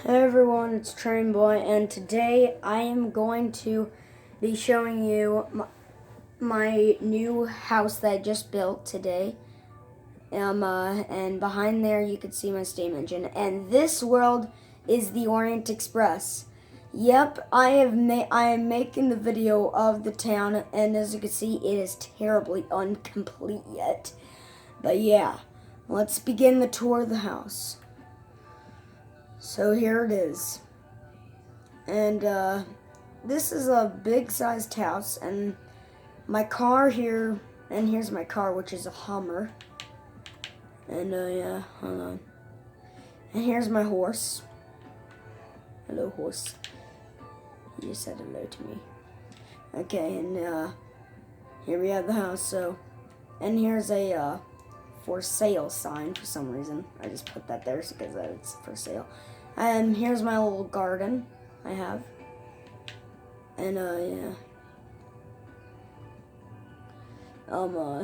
Hey everyone, it's Train Boy, and today I am going to be showing you my new house that I just built today. And behind there you can see my steam engine. And this world is the Orient Express. Yep, I am making the video of the town, and as you can see, it is terribly incomplete yet. But yeah, let's begin the tour of the house. So here it is. And this is a big sized house, and my car here, and here's my car, which is a Hummer. And yeah, hold on. And here's my horse. Hello, horse. He just said hello to me. Okay, and here we have the house. So, and here's a for sale sign for some reason. I just put that there because it's for sale. And here's my little garden I have. And yeah.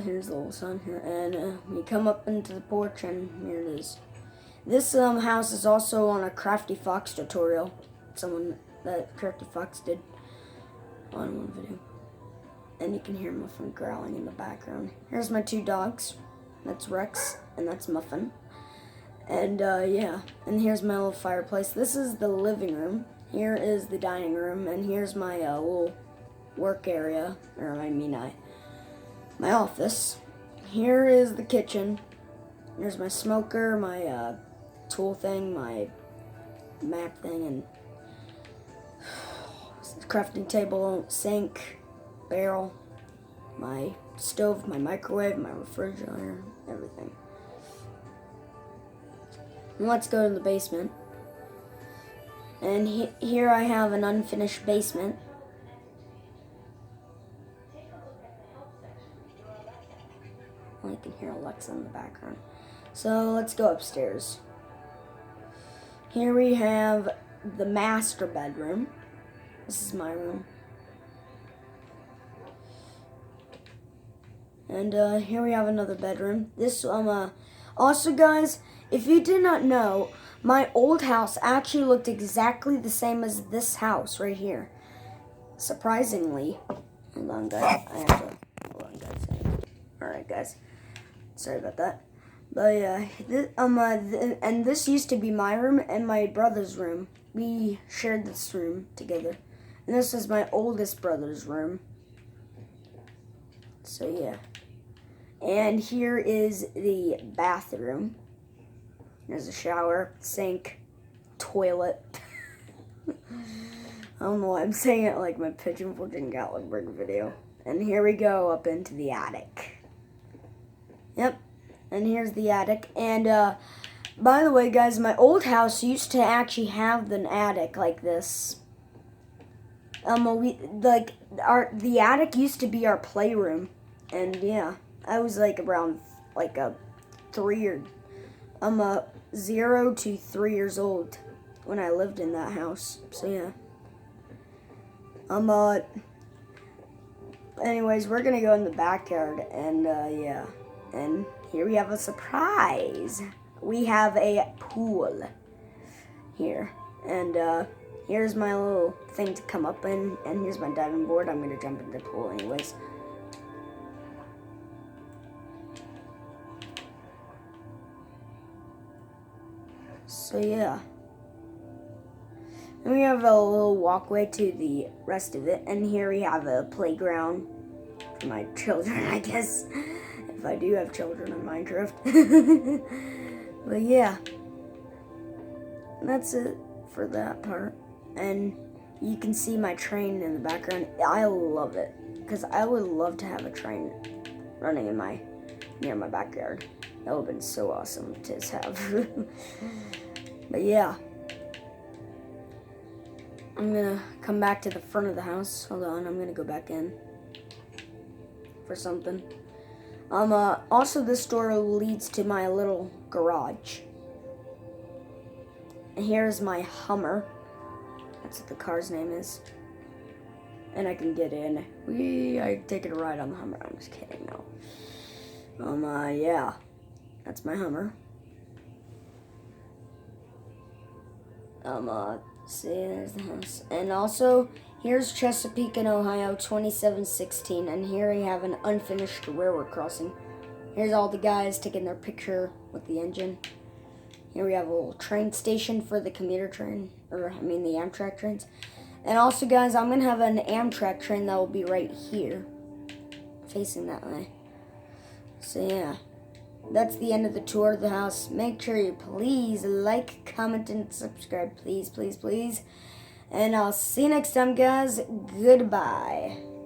Here's the little sun here, and you come up into the porch, and here it is. This house is also on a Crafty Fox tutorial. Someone that Crafty Fox did on one video. And you can hear Muffin growling in the background. Here's my two dogs. That's Rex, and that's Muffin. And yeah, and here's my little fireplace. This is the living room. Here is the dining room, and here's my little work area, or my office. Here is the kitchen. There's my smoker, my tool thing, my map thing, and crafting table, sink, barrel, my stove, my microwave, my refrigerator, everything. And let's go to the basement. And here I have an unfinished basement. I can hear Alexa in the background. So let's go upstairs. Here we have the master bedroom. This is my room. And here we have another bedroom. This also, guys, if you did not know, my old house actually looked exactly the same as this house right here. Surprisingly. Hold on, guys. Hold on, guys. Alright, guys. Sorry about that. But yeah, and this used to be my room and my brother's room. We shared this room together. And this is my oldest brother's room. So yeah. And here is the bathroom. There's a shower, sink, toilet. I don't know why I'm saying it like my Pigeon Fortune Gatlinburg video. And here we go up into the attic. Yep. And here's the attic. And by the way, guys, my old house used to actually have an attic like this. The attic used to be our playroom. And yeah, I was like around like a 0 to 3 years old when I lived in that house. So yeah. Anyways, we're gonna go in the backyard, and yeah. And here we have a surprise. We have a pool here. And here's my little thing to come up in, and here's my diving board. I'm gonna jump into the pool anyways. So yeah. And we have a little walkway to the rest of it, and here we have a playground for my children, I guess. If I do have children in Minecraft. But yeah. That's it for that part. And you can see my train in the background. I love it. Because I would love to have a train running near my backyard. That would have been so awesome to have. But yeah. I'm gonna come back to the front of the house. Hold on, I'm gonna go back in for something. Also this door leads to my little garage. And here's my Hummer. That's what the car's name is. And I can get in. I take a ride on the Hummer. I'm just kidding, no. Yeah. That's my Hummer. See, there's the house. And also, here's Chesapeake in Ohio, 2716. And here we have an unfinished railroad crossing. Here's all the guys taking their picture with the engine. Here we have a little train station for the commuter train, the Amtrak trains. And also, guys, I'm going to have an Amtrak train that will be right here, facing that way. So, yeah. That's the end of the tour of the house. Make sure you please like, comment, and subscribe. Please, please, please. And I'll see you next time, guys. Goodbye.